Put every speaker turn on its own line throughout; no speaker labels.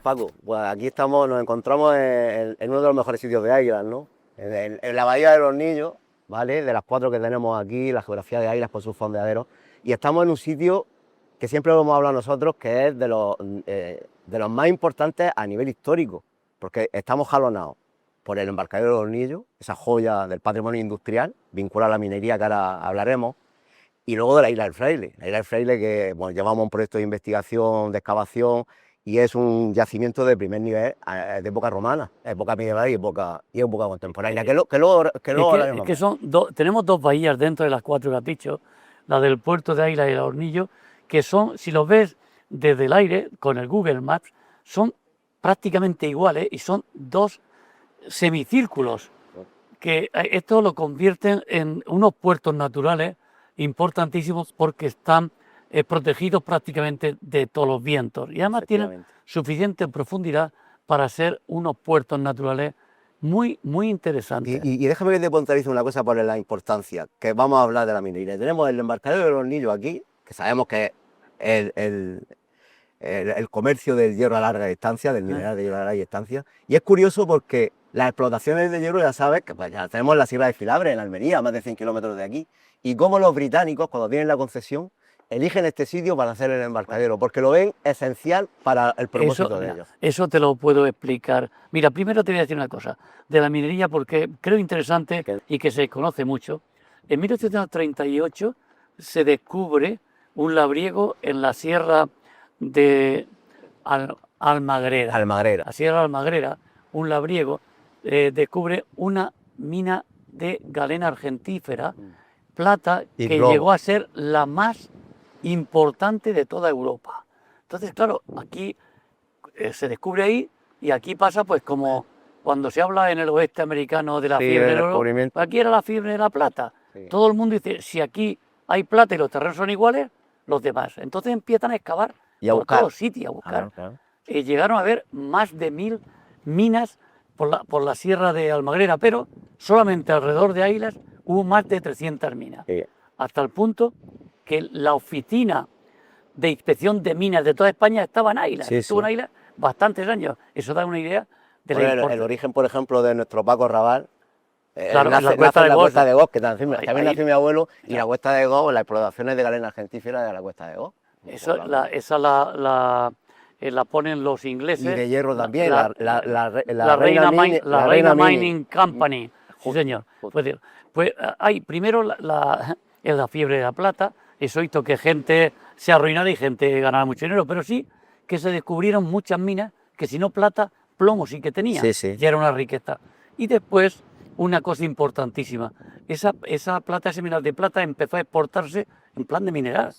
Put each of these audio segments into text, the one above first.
Paco, pues aquí estamos, nos encontramos en uno de los mejores sitios de Águilas, ¿no? En la bahía de los Niños, ¿vale? De las 4 que tenemos aquí, la geografía de Águilas por sus fondeaderos. Y estamos en un sitio que siempre lo hemos hablado nosotros, que es de los más importantes a nivel histórico, porque estamos jalonados por el embarcadero de los Hornillos, esa joya del patrimonio industrial, vinculada a la minería que ahora hablaremos, y luego de la Isla del Fraile. La Isla del Fraile, que bueno, llevamos un proyecto de investigación, de excavación, y es un yacimiento de primer nivel de época romana, época medieval y época contemporánea.
Es que tenemos dos bahías dentro de las 4 que has dicho, la del puerto de Águila y el Hornillo, que son, si los ves desde el aire, con el Google Maps, son prácticamente iguales y son dos semicírculos, que esto lo convierten en unos puertos naturales importantísimos porque están protegidos prácticamente de todos los vientos y además tienen suficiente profundidad para ser unos puertos naturales muy, muy interesantes.
Y déjame que te puntualice una cosa por la importancia, que vamos a hablar de la minería. Tenemos el embarcadero de los Hornillos aquí, que sabemos que es el comercio del hierro a larga distancia, del mineral de hierro a larga distancia, y es curioso porque las explotaciones de hierro, ya sabes, que pues ya tenemos la Sierra de Filabre en Almería, a más de 100 kilómetros de aquí, y cómo los británicos, cuando tienen la concesión, eligen este sitio para hacer el embarcadero, porque lo ven esencial para el propósito de ellos.
Eso te lo puedo explicar. Mira, primero te voy a decir una cosa de la minería, porque creo interesante y que se conoce mucho. En 1838 se descubre un labriego en la sierra de Almagrera. La sierra de Almagrera, un labriego, descubre una mina de galena argentífera, plata, que llegó a ser la más importante de toda Europa. Entonces, claro, aquí se descubre ahí y aquí pasa pues como cuando se habla en el oeste americano de la fiebre del oro, aquí era la fiebre de la plata. Sí. Todo el mundo dice, si aquí hay plata y los terrenos son iguales, los demás. Entonces empiezan a excavar
y a
por
buscar.
todos sitios, a buscar. Claro. Llegaron a ver más de 1000 minas por la sierra de Almagrera, pero solamente alrededor de Águilas hubo más de 300 minas. Sí. Hasta el punto que la oficina de inspección de minas de toda España estaba en Águilas. Estuvo en Águilas bastantes años. Eso da una idea de la importancia.
El origen, por ejemplo, de nuestro Paco Raval,
claro,
nace en la Cuesta de Gos, que también nació mi abuelo, y la Cuesta de Gos, las explotaciones de galena argentífera de la Cuesta de Gos.
Esa la ponen los ingleses.
Y de hierro también,
la Reina Mining Company. Sí, señor. Pues hay primero la fiebre de la plata, eso hizo que gente se arruinara y gente ganara mucho dinero, pero sí que se descubrieron muchas minas que si no plata, plomo sí que tenía, ya era una riqueza. Y después, una cosa importantísima, esa plata, ese mineral de plata empezó a exportarse en plan de mineral.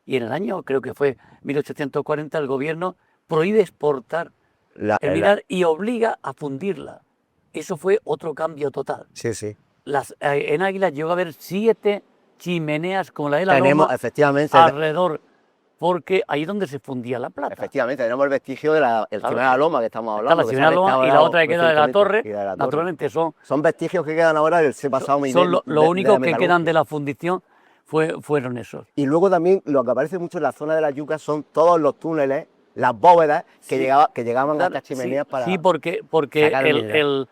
Y en el año, creo que fue 1840, el gobierno prohíbe exportar el mineral y obliga a fundirla. Eso fue otro cambio total. En Águilas llegó a haber 7 chimeneas como la de la Loma alrededor, porque ahí es donde se fundía la plata.
Efectivamente, tenemos el vestigio de la chimenea de la Loma que estamos hablando.
La chimenea de la Loma y la otra que queda de la torre, naturalmente son
vestigios que quedan ahora del pasado milenio.
Lo único que quedan de la fundición fueron esos.
Y luego también lo que aparece mucho en la zona de la Yuca son todos los túneles, las bóvedas que llegaban a estas chimeneas para...
Sí, porque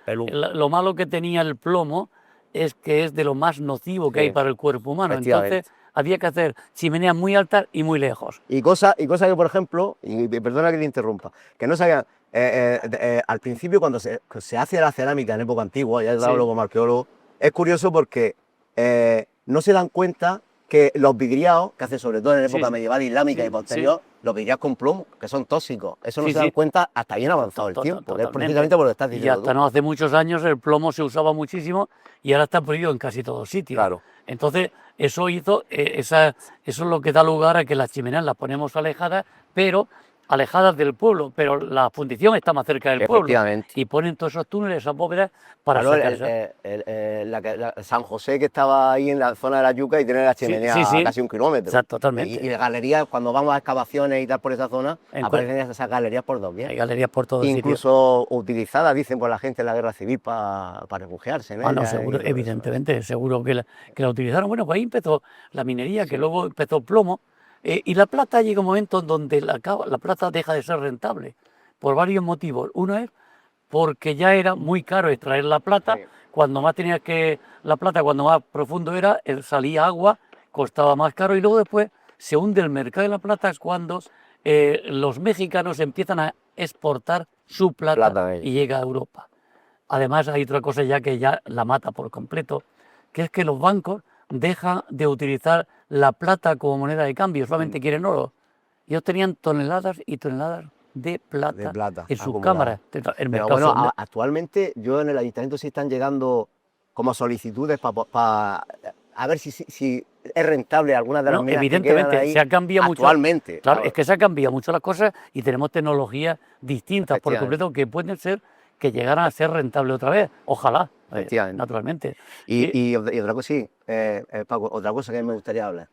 lo malo que tenía el plomo es que es de lo más nocivo que hay para el cuerpo humano. Entonces había que hacer chimeneas muy altas y muy lejos.
Y cosa que, por ejemplo, y perdona que te interrumpa, que no sabían, al principio cuando se hace la cerámica en época antigua, ya he hablado como arqueólogo, es curioso porque no se dan cuenta que los vidriados, que hacen sobre todo en época medieval islámica y posterior, los vidriados con plomo, que son tóxicos, eso no se dan cuenta hasta bien avanzado el tiempo, que es precisamente por lo que estás diciendo.
Y hasta no hace muchos años el plomo se usaba muchísimo y ahora está prohibido en casi todos sitios.
Claro.
Entonces, eso eso es lo que da lugar a que las chimeneas las ponemos alejadas, pero alejadas del pueblo, pero la fundición está más cerca del pueblo. Y ponen todos esos túneles, esas bóvedas para
San José, que estaba ahí en la zona de la Yuca y tiene la chimenea a casi 1 kilómetro.
Exacto, totalmente.
Y galerías, cuando vamos a excavaciones y tal por esa zona, aparecen esas galerías por doquier.
Hay galerías por todos sitios.
Incluso utilizadas, dicen, por la gente en la guerra civil para refugiarse.
No, seguro, evidentemente, seguro que la utilizaron. Bueno, pues ahí empezó la minería, que luego empezó plomo. Y la plata llega un momento en donde la plata deja de ser rentable. por varios motivos. Uno es porque ya era muy caro extraer la plata.
Sí.
Cuando más tenías que la plata, cuando más profundo era, salía agua, costaba más caro y luego después se hunde el mercado de la plata cuando los mexicanos empiezan a exportar su plata y llega a Europa. Además hay otra cosa ya que ya la mata por completo, que es que los bancos dejan de utilizar la plata como moneda de cambio, solamente quieren oro. Ellos tenían toneladas y toneladas de plata en sus cámaras. El
Pero bueno, actualmente yo en el ayuntamiento sí están llegando como solicitudes para a ver si es rentable algunas de las minas
evidentemente,
que quedan ahí
se ha cambiado
actualmente.
Mucho. Claro, es que se ha cambiado mucho las cosas y tenemos tecnologías distintas por completo que pueden ser que llegaran a ser rentables otra vez. Ojalá, naturalmente.
Y otra cosa, sí, Paco, otra cosa que me gustaría hablar.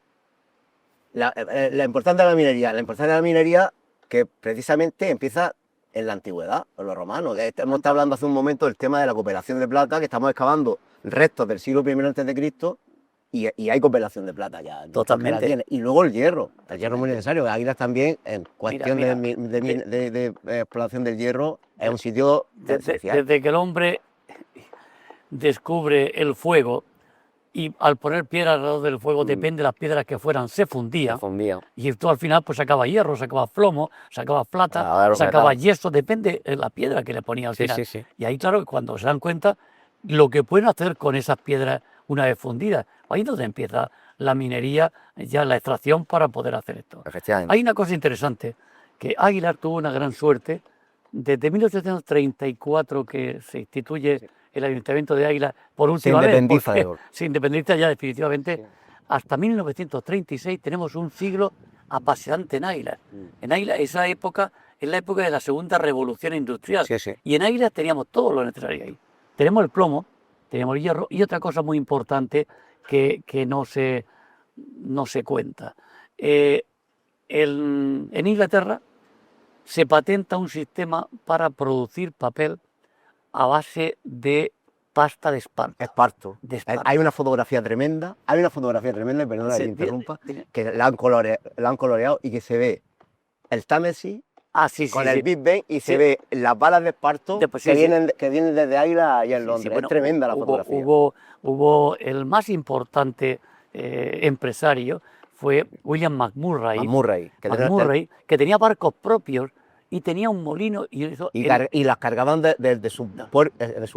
La importancia de la minería. La importancia de la minería que precisamente empieza en la antigüedad, con los romanos. Hemos estado hablando hace un momento del tema de la cooperación de plata, que estamos excavando restos del siglo I a.C. y hay cooperación de plata ya.
Totalmente.
Y luego el hierro es muy necesario. Águilas también, en cuestión de exploración del hierro, es un sitio especial.
Desde que el hombre descubre el fuego, y al poner piedras alrededor del fuego, depende de las piedras que fueran, se fundía. Y tú al final pues sacabas hierro, sacabas plomo, sacabas plata, sacabas yeso, depende de la piedra que le ponía al final. Y ahí claro, cuando se dan cuenta lo que pueden hacer con esas piedras una vez fundidas, ahí es donde empieza la minería, ya la extracción para poder hacer esto. Hay una cosa interesante, que Águilar tuvo una gran suerte, desde 1834 que se instituye el Ayuntamiento de Águilas por última vez, se independiza ya definitivamente, hasta 1936 tenemos un siglo apasionante en Águilas. En Águilas esa época es la época de la segunda revolución industrial y en Águilas teníamos todo lo necesario ahí. Tenemos el plomo, tenemos el hierro y otra cosa muy importante que no se cuenta. En Inglaterra se patenta un sistema para producir papel a base de pasta de esparto.
Hay una fotografía tremenda, perdona que te interrumpa, que la han coloreado y que se ve el Támesis con el Big Ben y se ve las balas de esparto que vienen desde Águila allá en Londres. Es tremenda la fotografía.
Hubo el más importante empresario, fue William McMurray, que tenía barcos propios y tenía un molino
y las cargaban de su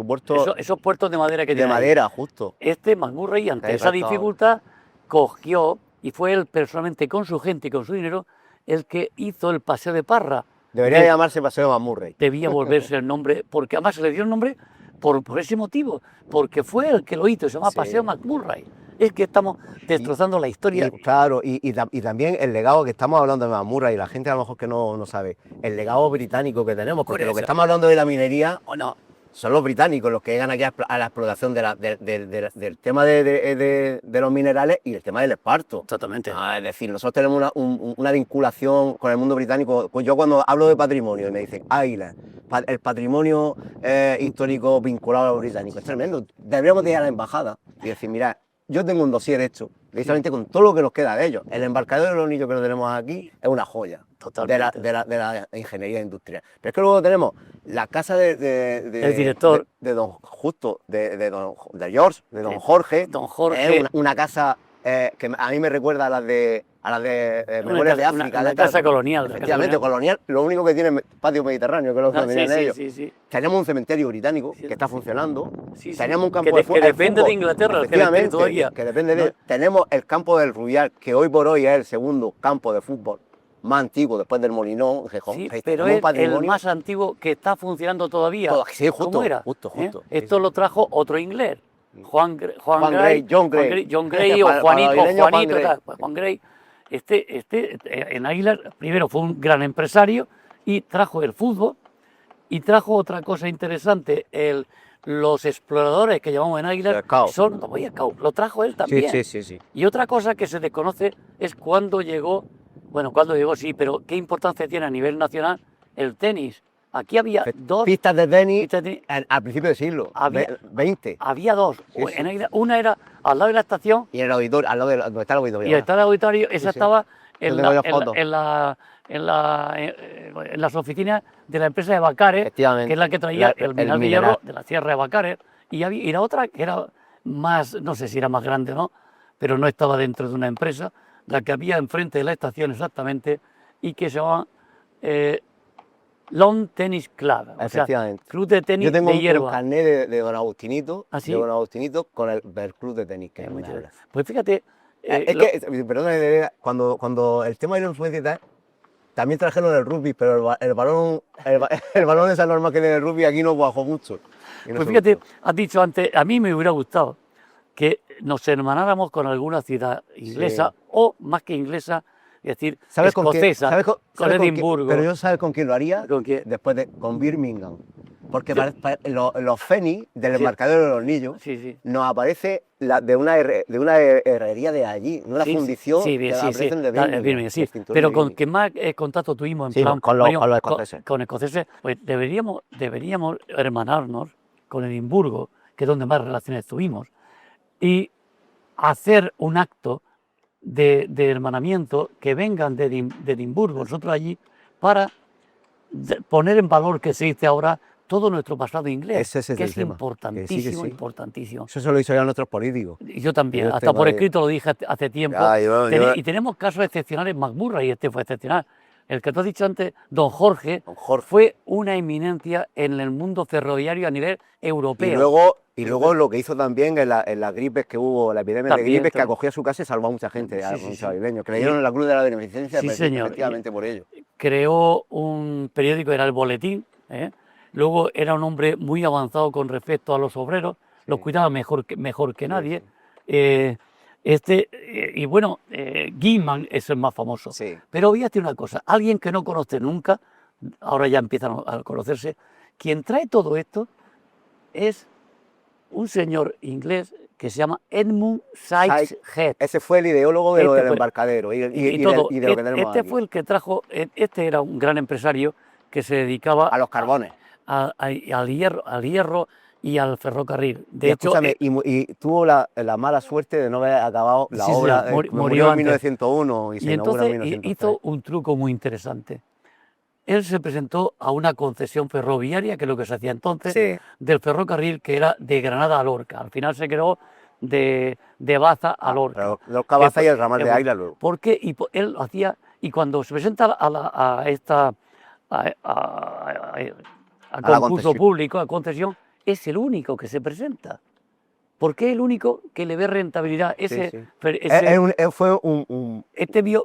puerto.
Esos puertos de madera que
de madera, justo.
McMurray, ante esa dificultad, cogió y fue él personalmente con su gente y con su dinero el que hizo el Paseo de Parra.
Debería llamarse Paseo McMurray.
Debía volverse el nombre, porque además se le dio el nombre por ese motivo, porque fue el que lo hizo, se llama Paseo McMurray. Es que estamos destrozando la historia.
Y también el legado que estamos hablando de McMurray, y la gente a lo mejor que no sabe, el legado británico que tenemos, porque lo que estamos hablando de la minería son los británicos los que llegan aquí a la explotación del tema de los minerales y el tema del esparto.
Exactamente.
Es decir, nosotros tenemos una vinculación con el mundo británico. Pues yo cuando hablo de patrimonio y me dicen Águilas, el patrimonio histórico vinculado a los británicos, es tremendo. Deberíamos de ir a la embajada y decir, mira, yo tengo un dossier hecho, precisamente con todo lo que nos queda de ellos. El embarcadero de los niños que lo tenemos aquí es una joya de la ingeniería industrial. Pero es que luego tenemos la casa del director, de don Justo, de George, de don Jorge. Es una casa que a mí me recuerda a las de Memorias de África.
Una casa colonial.
Efectivamente, colonial. Lo único que tiene es patio mediterráneo, que es lo que tenían ellos. Tenemos un cementerio británico que está funcionando. Tenemos un campo de fútbol.
Que depende de Inglaterra.
Efectivamente, que depende de... Tenemos el campo del Rubial, que hoy por hoy es el segundo campo de fútbol más antiguo después del Molinón, Gijón.
Pero es el más antiguo que está funcionando todavía.
Sí, justo.
¿Cómo era?
Justo.
Esto lo trajo otro inglés. John Gray o Juan Gray. En Águilas primero fue un gran empresario y trajo el fútbol y trajo otra cosa interesante, los exploradores que llamamos en Águilas lo trajo él también.
Sí.
Y otra cosa que se desconoce es cuándo llegó, pero qué importancia tiene a nivel nacional el tenis. Aquí había dos
pistas de tenis al principio del siglo XX.
Había dos. En Águilas, una era al lado de la estación.
Y en el auditorio, al lado donde está el auditorio.
Y está el auditorio, esa estaba en,
tengo
la-
yo fotos.
en las oficinas de la empresa de Bacares,
Efectivamente.
que es la que traía el mineral de
mineral.
hierro de la Sierra de Bacares, y la otra que era más, no sé si era más grande o no, pero no estaba dentro de una empresa, la que había enfrente de la estación exactamente, y que se llamaba Lawn Tennis Club, o sea,
Efectivamente.
club de tenis
Yo tengo
de
un
hierba.
carnet de Don Agustinito,
¿Ah, sí?
de Don Agustinito con el club de tenis que
Muy
me
chévere.
habla.
Pues fíjate,
Es que, perdón, cuando el tema de la influencia y tal, también trajeron el rugby, pero el balón, el balón de esa norma que tiene el rugby aquí no bajó mucho. Y no
pues
se
fíjate,
gustó.
has dicho antes, a mí me hubiera gustado que nos hermanáramos con alguna ciudad inglesa,
Sí.
o más que inglesa, es decir,
¿Sabes con quién?
escocesa,
¿Sabes
con
sabes quién?
Edimburgo.
Pero yo sabes con quién lo haría
¿Con quién?
con Birmingham. Porque
Sí.
los Fénix del
Sí.
embarcadero de los Hornillos
Sí, sí.
nos aparece de una herrería de allí, de una
Sí,
fundición
sí,
que
sí, sí,
aparecen de
Birmingham,
Birmingham,
sí.
del cinturón
Pero
de
con
Birmingham.
quien más contacto tuvimos, en
Sí,
plan,
con
Mario,
los escoceses.
con escoceses, pues deberíamos hermanarnos con Edimburgo, que es donde más relaciones tuvimos, y hacer un acto de hermanamiento, que vengan de Edimburgo, nosotros allí, para poner en valor, que se dice ahora, todo nuestro pasado inglés,
Ese es
que
el
es
tema. Que sí,
importantísimo,
sí.
importantísimo.
Eso se lo hizo ya nuestros políticos.
Y yo también,
Ellos
hasta por
temas de-
escrito lo dije hace tiempo.
Ah,
Y tenemos casos excepcionales. McMurray, este fue excepcional. El que tú has dicho antes, don Jorge,
Don Jorge.
fue una eminencia en el mundo ferroviario a nivel
Y
europeo.
luego lo que hizo también en las gripes que hubo, la epidemia de
También,
gripes, que
también.
acogió a su casa y salvó a mucha gente, a
Sí, sí,
muchos
sí.
avileños. Creyeron en la Cruz de la Beneficencia,
Sí, señor.
efectivamente por ello.
Creó un periódico, era el Boletín, ¿eh? Luego era un hombre muy avanzado con respecto a los obreros, los cuidaba mejor que nadie.
Sí.
Y bueno, Gaiman es el más famoso.
Sí.
Pero voy a decir una cosa, alguien que no conoce nunca, ahora ya empiezan a conocerse, quien trae todo esto es un señor inglés que se llama Edmund Sykes Head.
Ese fue el ideólogo de lo
Este
del
fue-
embarcadero y
y todo.
de lo que tenemos
Este
aquí.
fue el que trajo, este era un gran empresario que se dedicaba
A los carbones.
al hierro y al ferrocarril. De
Y
hecho,
escúchame, y tuvo la mala suerte de no haber acabado la
sí,
obra.
señor,
Murió en
antes.
1901 y se inaugura en
Entonces
1903.
hizo un truco muy interesante. Él se presentó a una concesión ferroviaria, que es lo que se hacía entonces,
Sí.
del ferrocarril, que era de Granada a Lorca. Al final se quedó de Baza a Lorca.
Pero los Cabaza y el ramal de
fue-
Águila luego.
¿Por qué? Él lo hacía, y cuando se presenta a concurso
concesión.
público, a concesión, es el único que se presenta. Porque es el único que le ve rentabilidad.
Sí. Fue un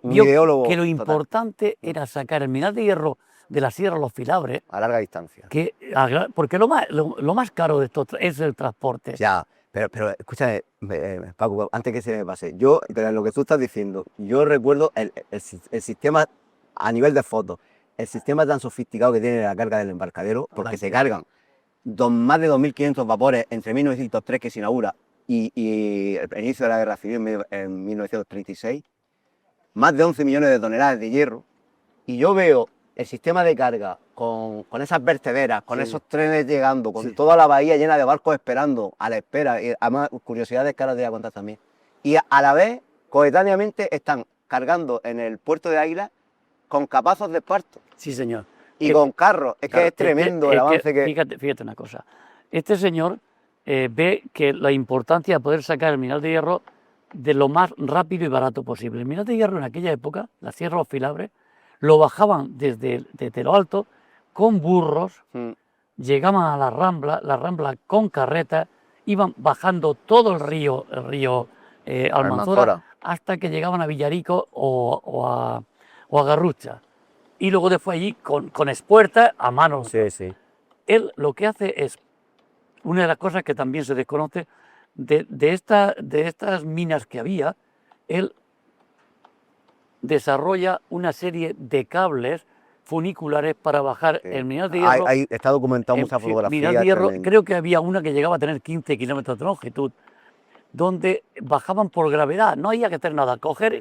Vio
ideólogo
que lo
total.
importante era sacar el mineral de hierro de la Sierra Los Filabres,
a larga distancia.
porque lo más caro de esto es el transporte.
Ya, pero escúchame, Paco, antes que se me pase, pero lo que tú estás diciendo, yo recuerdo el sistema a nivel de fotos, el sistema tan sofisticado que tiene la carga del embarcadero, porque se cargan más de 2.500 vapores entre 1903, que se inaugura, y el inicio de la Guerra Civil en 1936, más de 11 millones de toneladas de hierro, y yo veo el sistema de carga con esas vertederas, con esos trenes llegando, con toda la bahía llena de barcos esperando, a la espera, y además curiosidades que ahora te voy a contar también. Y a la vez, coetáneamente, están cargando en el puerto de Águila con capazos de esparto
Sí, señor.
y con carros. Es que es tremendo el avance que...
Fíjate una cosa. Este señor ve que la importancia de poder sacar el mineral de hierro de lo más rápido y barato posible. El mineral de hierro en aquella época, la Sierra Los Filabres, lo bajaban desde lo alto con burros, llegaban a la Rambla con carretas, iban bajando todo el río Almanzora, hasta que llegaban a Villarico o a Garrucha. Y luego después allí con espuertas a mano.
Sí.
Él lo que hace es, una de las cosas que también se desconoce, de estas minas que había, él desarrolla una serie de cables funiculares para bajar el mineral de hierro.
Está documentado mucha fotografía.
Mineral de hierro, creo que había una que llegaba a tener 15 kilómetros de longitud, donde bajaban por gravedad, no había que hacer nada,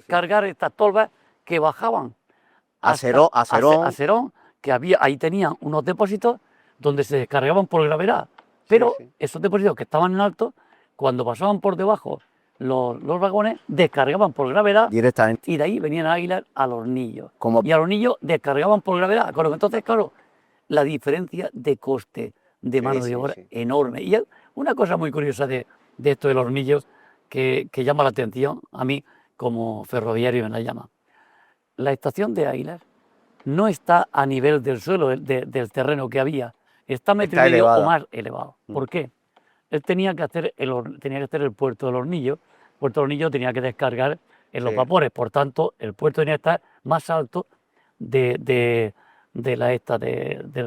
cargar estas tolvas que bajaban a Serón, que ahí tenían unos depósitos donde se descargaban por gravedad, pero esos depósitos que estaban en alto, cuando pasaban por debajo los vagones, descargaban por gravedad
directamente.
y de ahí venían águilas a los Hornillos.
Como...
Y a los Hornillos descargaban por gravedad. Entonces, claro, la diferencia de coste de mano de obra enorme. Y una cosa muy curiosa de esto de los Hornillos que llama la atención, a mí como ferroviario me la llama. La estación de Águilas no está a nivel del suelo, del terreno que había, está metro y medio o más elevado. ¿Por qué? Él tenía que hacer el puerto del Hornillo. El puerto del Hornillo tenía que descargar en los vapores, por tanto, el puerto tenía que estar más alto del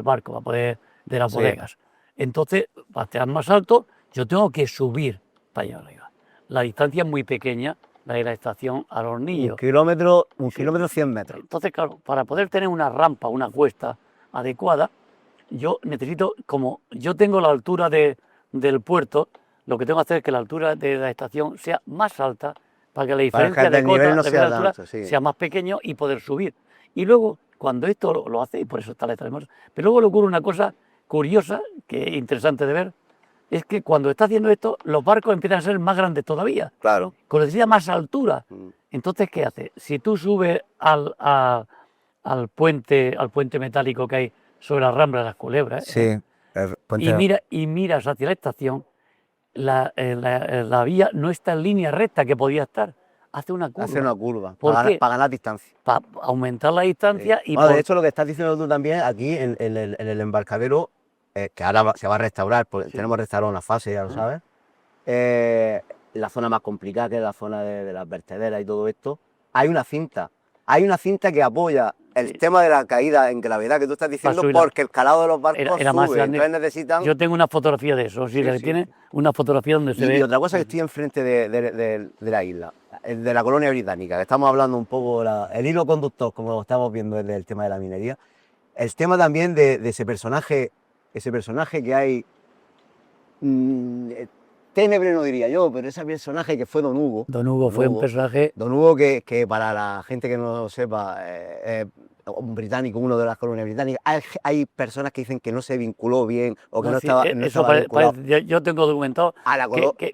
barco, para poder, de las bodegas. Entonces, para estar más alto, yo tengo que subir para allá arriba. La distancia es muy pequeña, la de la estación al Hornillo.
1,100 metros.
Entonces, claro, para poder tener una rampa, una cuesta adecuada, yo necesito, como yo tengo la altura del puerto, lo que tengo que hacer es que la altura de la estación sea más alta para que la diferencia de cota
no sea
altura
tanto,
sea más pequeño y poder subir. Y luego, cuando esto lo hace, y por eso está la letra hermosa, pero luego le ocurre una cosa curiosa, que es interesante de ver, es que cuando está haciendo esto, los barcos empiezan a ser más grandes todavía.
Claro.
Con necesidad más altura. Entonces, ¿qué hace? Si tú subes al puente metálico que hay sobre la Rambla de las Culebras, y miras hacia la estación, la vía no está en línea recta que podía estar. Hace una curva.
Hace una curva,
para
ganar distancia.
Para aumentar la distancia.
Y de hecho, lo que estás diciendo tú también, aquí en el embarcadero, que ahora se va a restaurar, porque tenemos restaurado una fase, ya lo sabes, la zona más complicada, que es la zona de las vertederas y todo esto, hay una cinta que apoya el tema de la caída en gravedad que tú estás diciendo, porque el calado de los barcos
era más grande.
Entonces necesitan...
Yo tengo una fotografía de eso, tiene una fotografía donde se ve...
Y otra cosa, que estoy enfrente de la isla, de la colonia británica, que estamos hablando un poco, el hilo conductor, como estamos viendo desde el tema de la minería, el tema también de ese personaje que hay, ténebre no diría yo, pero ese personaje que fue Don Hugo.
Don Hugo fue un personaje...
Don Hugo, que para la gente que no lo sepa, un británico, uno de las colonias británicas, hay personas que dicen que no se vinculó bien o que no estaba vinculado.
Yo tengo documentado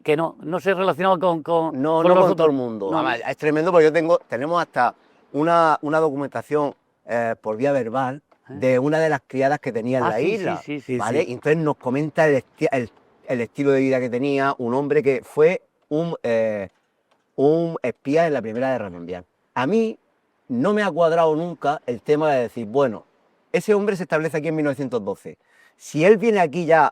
que no se relacionaba con
no con todo el mundo. No. Es tremendo, porque tenemos hasta una documentación por vía verbal de una de las criadas que tenía en la isla, ¿vale? Y entonces nos comenta el estilo de vida que tenía, un hombre que fue un espía en la Primera Guerra Mundial. A mí no me ha cuadrado nunca el tema de decir, bueno, ese hombre se establece aquí en 1912. Si él viene aquí ya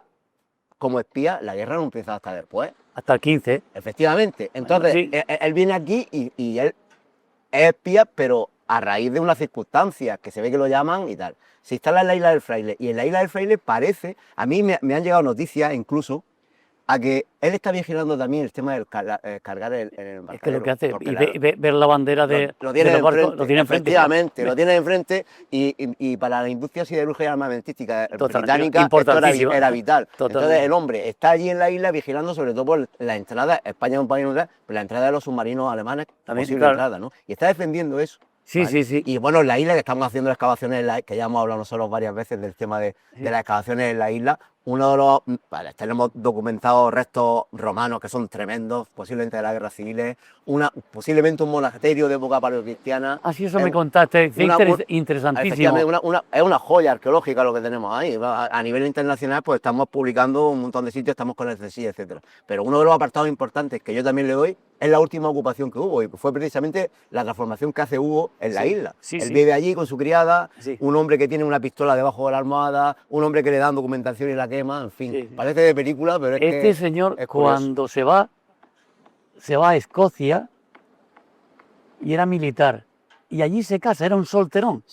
como espía, la guerra no empieza hasta después.
Hasta el 15.
Efectivamente. Entonces, él viene aquí y él es espía, pero a raíz de unas circunstancias que se ve que lo llaman y tal. Se instala en la Isla del Fraile, y en la Isla del Fraile parece, a mí me han llegado noticias incluso, a que él está vigilando también el tema del cargar el embarcadero.
Es que lo que hace, y ver la bandera de
los barcos, lo tiene enfrente. Efectivamente,
¿sí?
Lo tiene enfrente, y para la industria siderúrgica y armamentística británica esto era vital. Entonces el hombre está allí en la isla vigilando sobre todo por la entrada, España es un país neutral, pero la entrada de los submarinos alemanes, posible entrada, ¿no? Y está defendiendo eso.
Sí, ¿vale? Sí.
Y bueno, en la isla, que estamos haciendo excavaciones, que ya hemos hablado nosotros varias veces del tema de las excavaciones en la isla, tenemos documentados restos romanos que son tremendos, posiblemente de la guerra civil, posiblemente un monasterio de época paleocristiana.
Así eso me contaste, interesantísimo.
Es una joya arqueológica lo que tenemos ahí. A nivel internacional, pues estamos publicando un montón de sitios, estamos con el CSIC, etc. Pero uno de los apartados importantes que yo también le doy es la última ocupación que hubo, y fue precisamente la transformación que hace Hugo en la isla. Él vive allí con su criada, un hombre que tiene una pistola debajo de la almohada, un hombre que le dan documentación y la quema, en fin, parece de película, pero es que...
Este señor, cuando se va a Escocia y era militar, y allí se casa, era un solterón.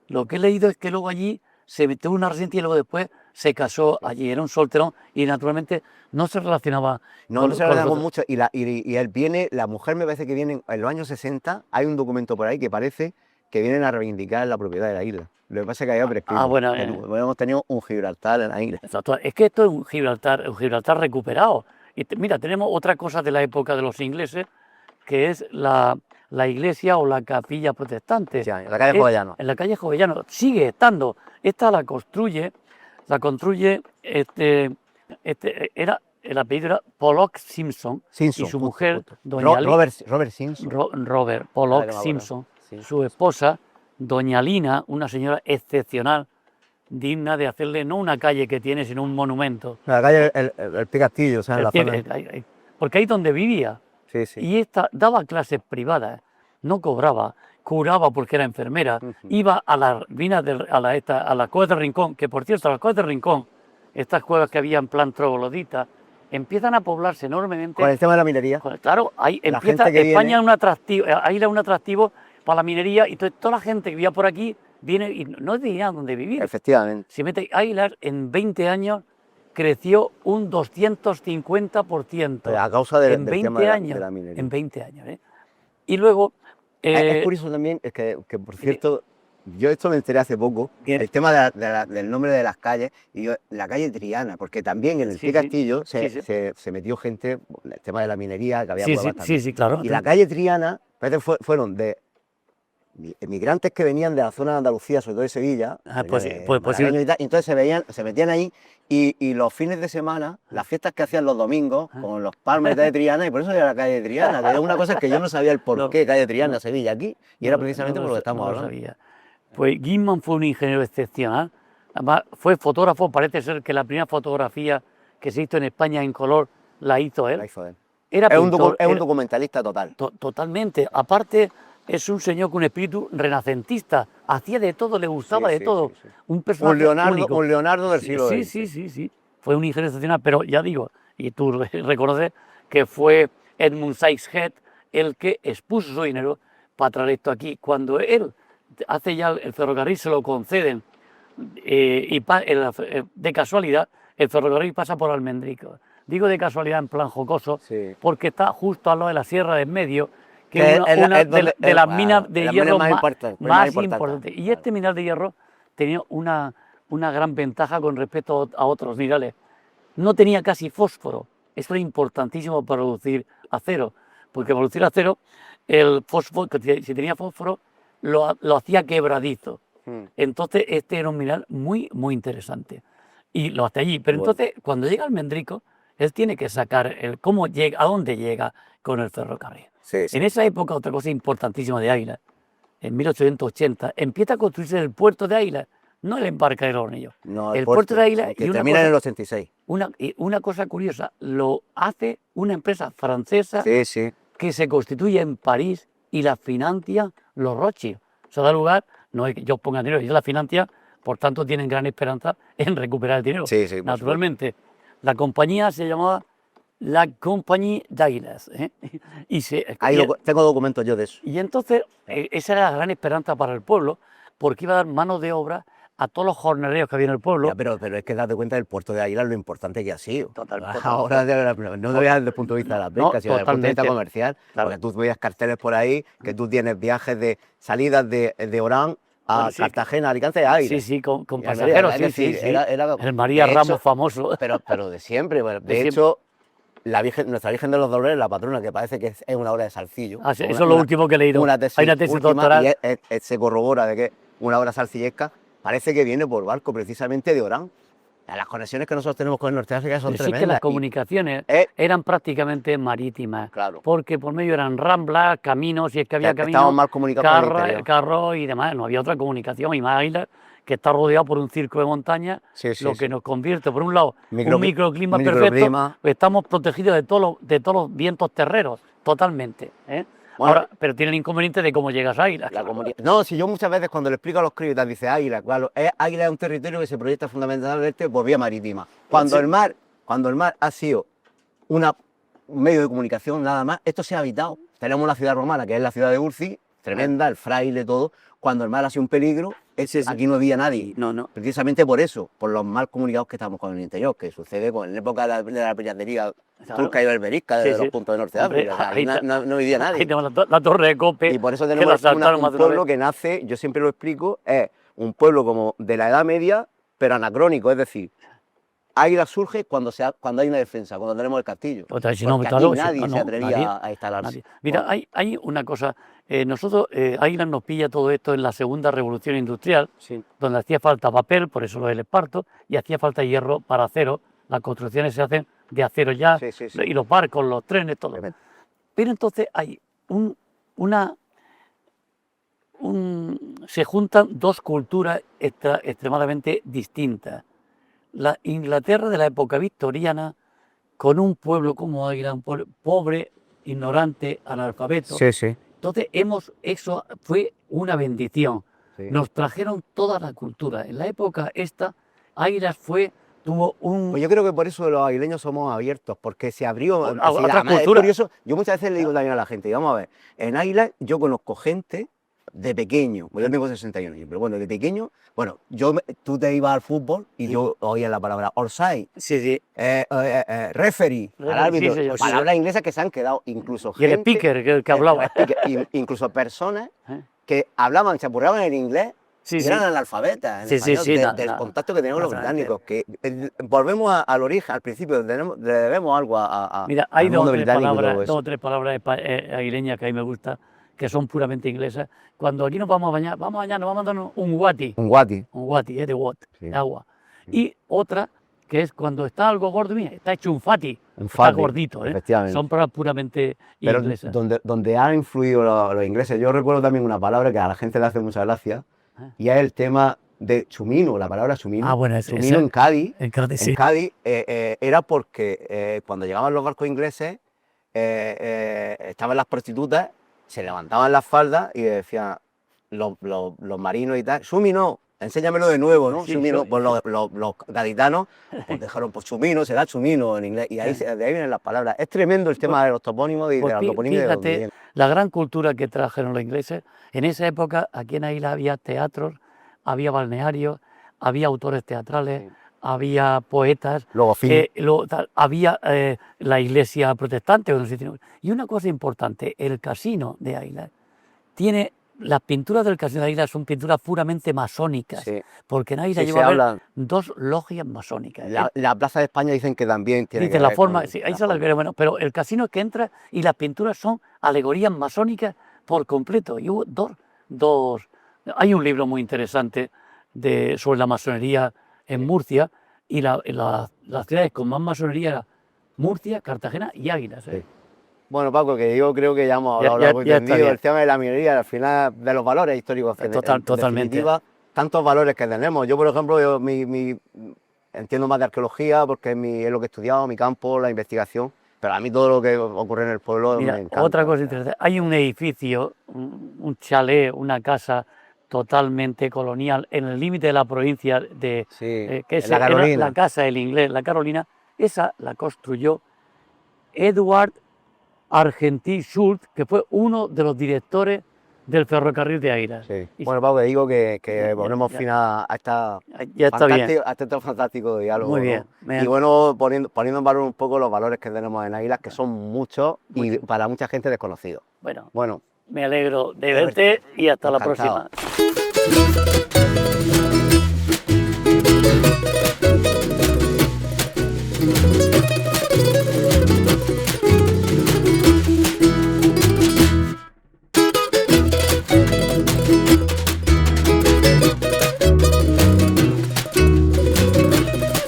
Lo que he leído es que luego allí se metió en una residencia y luego después se casó allí, era un solterón, y naturalmente no se relacionaba
con mucho, y él viene, la mujer me parece que viene en los años 60, hay un documento por ahí que parece que vienen a reivindicar la propiedad de la isla. Lo que pasa es que había prescrito. Hemos tenido un Gibraltar en la isla.
Exacto. Es que esto es un Gibraltar recuperado. Y mira, tenemos otra cosa de la época de los ingleses, que es la iglesia o la capilla protestante.
Sí, en la calle Jovellano.
En la calle Jovellano. Sigue estando. Esta la construye, era el apellido era Pollock Simpson, y su mujer, doña
Robert Simpson.
Robert Pollock Simpson, sí. Su esposa, doña Lina, una señora excepcional, digna de hacerle no una calle que tiene, sino un monumento.
La calle el Pie Castillo, o sea, en la zona.
Porque ahí donde vivía.
Sí, sí.
Y esta daba clases privadas, no cobraba, curaba porque era enfermera, iba a las minas a las cuevas del Rincón, que por cierto, las cuevas del Rincón, estas cuevas que había en plan troglodita, empiezan a poblarse enormemente.
Con el tema de la minería.
Claro, ahí empieza España viene, un atractivo para la minería, y toda la gente que vivía por aquí viene y no tenía dónde vivir.
Efectivamente.
Si mete Águilar, en 20 años creció un 250%.
A causa del
20
tema
años,
de la minería.
En 20 años. Y luego...
es curioso también, es que por cierto, yo esto me enteré hace poco, el tema del nombre de las calles, y la calle Triana, porque también en el Pie Castillo se metió gente, el tema de la minería, que había cuevas también.
Sí, claro.
Y la calle Triana, fueron de emigrantes que venían de la zona de Andalucía, sobre todo de Sevilla, y entonces se metían ahí, y los fines de semana, las fiestas que hacían los domingos, con los palmes de Triana, y por eso era la calle Triana, que era una cosa que yo no sabía el por qué calle Triana, Sevilla, aquí, y era precisamente por lo que estamos hablando.
Pues Guimond fue un ingeniero excepcional, además fue fotógrafo, parece ser que la primera fotografía que se hizo en España en color la hizo él.
Es un documentalista total.
Totalmente, aparte... Es un señor con un espíritu renacentista, hacía de todo, le gustaba de todo.
Sí.
Un personaje único.
Un Leonardo del siglo XX.
Sí. Fue un ingeniero excepcional, pero ya digo, y tú reconoces que fue Edmund Sykes Head el que expuso su dinero para traer esto aquí. Cuando él hace ya el ferrocarril, se lo conceden, de casualidad, el ferrocarril pasa por Almendrico. Digo de casualidad en plan jocoso, porque está justo al lado de la Sierra del Medio, que es una de las minas de hierro más importantes. Y este mineral de hierro tenía una gran ventaja con respecto a otros minerales. No tenía casi fósforo. Esto era importantísimo para producir acero, porque para producir acero, el fósforo, si tenía fósforo, lo hacía quebradizo. Entonces, este era un mineral muy, muy interesante. Y lo hace allí. Pero entonces, cuando llega al Mendrico, él tiene que sacar cómo llega, a dónde llega con el ferrocarril. En esa época, otra cosa importantísima de Águilar, en 1880, empieza a construirse el puerto de Águilar, no el embarcadero de Hornillos.
No,
el puerto de Águilar.
Que termina en el 86.
Una cosa curiosa, lo hace una empresa francesa
que
se constituye en París y la financia los Rothschild. Eso da lugar, no es que yo ponga dinero, ellos la financia, por tanto tienen gran esperanza en recuperar el dinero. Naturalmente, la compañía se llamaba la Compagnie d'Águilas.
Tengo documentos yo de eso.
Y entonces, esa era la gran esperanza para el pueblo, porque iba a dar mano de obra a todos los jornaleros que había en el pueblo.
Ya, pero es que date cuenta del puerto de Águilas lo importante que ha sido.
Total.
Ahora, no lo veas desde el punto de vista de la pesca, sino desde el punto de vista comercial. Porque tú veías carteles por ahí, que tú tienes viajes de salidas de Orán a Cartagena, Alicante, Águilas.
Sí, con pasajeros, Era el María Ramos famoso.
Pero de siempre. De hecho, nuestra Virgen de los Dolores, la patrona, que parece que es una obra de Salcillo.
Eso es lo último que he leído.
Hay una tesis doctoral. Y se corrobora de que es una obra salcillesca, parece que viene por barco, precisamente de Orán. Las conexiones que nosotros tenemos con el norte de África son tremendas.
Sí, que las comunicaciones eran prácticamente marítimas.
Claro.
Porque por medio eran ramblas, caminos, y es que había caminos.
Estábamos mal comunicados.
Carros y demás. No había otra comunicación. Y más Águilar, que está rodeado por un circo de montaña, lo que nos convierte, por un lado, un microclima perfecto, pues estamos protegidos de todos los vientos terreros, totalmente. Ahora, pero tiene el inconveniente de cómo llegas a Águilar.
No, si yo muchas veces cuando le explico a los críos, dice Águilar, claro, Águilar es un territorio que se proyecta fundamentalmente por vía marítima. Cuando el mar ha sido un medio de comunicación nada más, esto se ha habitado. Tenemos la ciudad romana, que es la ciudad de Urci, tremenda, el fraile, todo. Cuando el mar ha sido un peligro, aquí no había nadie.
No.
Precisamente por eso, por los mal comunicados que estamos con el interior, que sucede en época de la piratería turca y berberisca, de los puntos del norte de África. No vivía nadie.
La torre de Cope.
Y por eso tenemos un pueblo que nace, yo siempre lo explico, es un pueblo como de la Edad Media, pero anacrónico, es decir, Águila surge cuando hay una defensa, cuando tenemos el castillo. Porque aquí nadie se atrevía a instalarse.
Mira, hay una cosa. Nosotros, Águila nos pilla todo esto en la segunda revolución industrial, donde hacía falta papel, por eso lo del esparto, y hacía falta hierro para acero. Las construcciones se hacen de acero ya,
Sí, sí, sí.
y los barcos, los trenes, todo.
Tremendo.
Pero entonces hay se juntan dos culturas extremadamente distintas. La Inglaterra de la época victoriana, con un pueblo como Águila, un pueblo pobre, ignorante, analfabeto.
Sí, sí.
Entonces eso fue una bendición.
Sí.
Nos trajeron toda la cultura. En la época esta, Águilas tuvo un...
Pues yo creo que por eso los aguileños somos abiertos, porque se abrió
A
sí,
otra
además,
cultura.
Es curioso, yo muchas veces le digo también a la gente, vamos a ver, en Águilas yo conozco gente de pequeño, pues yo tengo 61 años, pero bueno, de pequeño, bueno, tú te ibas al fútbol y yo oía la palabra offside,
Sí.
referee, al árbitro,
Sí, señor.
palabras inglesas que se han quedado, incluso
Y el
gente,
speaker que hablaba.
incluso personas que hablaban, se apurraban en inglés.
Sí,
y eran analfabetas en español, del contacto que teníamos los británicos, que volvemos al origen, al principio, le debemos algo
Mira, hay
al mundo británico y todo
dos
eso.
o tres palabras aguileñas que a mí me gustan, que son puramente inglesas. Cuando aquí nos vamos a bañar, nos vamos a dar un guati.
Un guati.
Un guati, de watt,
Sí.
de agua. Y otra, que es cuando está algo gordo, mira, está hecho un fati.
Un
Está
fati,
gordito,
efectivamente.
Son palabras puramente
Pero
inglesas.
donde han influido los ingleses, yo recuerdo también una palabra que a la gente le hace mucha gracia, y es el tema de chumino, la palabra chumino.
Ah, bueno,
chumino en Cádiz.
En Cádiz, sí.
En Cádiz era porque cuando llegaban los barcos ingleses, estaban las prostitutas, se levantaban las faldas y decían los marinos y tal, chumino, enséñamelo de nuevo, ¿no?
Sí,
chumino,
sí.
pues los gaditanos pues dejaron pues chumino, se da chumino en inglés, y de ahí vienen las palabras. Es tremendo el tema de los topónimos y de la toponimia.
Fíjate, la gran cultura que trajeron los ingleses, en esa época aquí en Águila había teatros, había balnearios, había autores teatrales,
Sí.
había poetas,
Luego,
había la iglesia protestante. Y una cosa importante, el casino de Águila tiene... Las pinturas del casino de Águila son pinturas puramente masónicas,
sí.
porque en Águila
Sí,
lleva a haber dos logias masónicas.
La Plaza de España dicen que también tiene
Dice
que
la
ver
forma,
con
sí,
la
ahí se las
forma.
veré, bueno, pero el casino es que entra y las pinturas son alegorías masónicas por completo. Y hubo dos. Hay un libro muy interesante sobre la masonería en Murcia, y las ciudades con más masonería eran Murcia, Cartagena y Águilas.
Sí. Bueno, Paco, que yo creo que ya hemos hablado
Ya
largo y
está
tendido
bien.
del tema de la minería, al final de los valores históricos que
Totalmente.
en definitiva, tantos valores que tenemos. Yo, por ejemplo, entiendo más de arqueología porque es lo que he estudiado, mi campo, la investigación, pero a mí todo lo que ocurre en el pueblo
Mira,
me encanta.
otra cosa interesante, hay un edificio, un chalet, una casa totalmente colonial en el límite de la provincia de
Sí,
que
en la Carolina.
la casa del inglés, la Carolina. Esa la construyó Edward Argentin Schultz, que fue uno de los directores del ferrocarril de Águilas.
Sí.
Y-
Bueno, Paco, te digo que
Ya,
ponemos
ya.
fin a
Ya está bien.
a este fantástico diálogo.
Muy bien.
¿no? Y bueno, poniendo en valor un poco los valores que tenemos en Águilas, que son muchos y para mucha gente desconocidos.
Bueno,
Bueno,
me alegro de verte y hasta la
encantado.
próxima.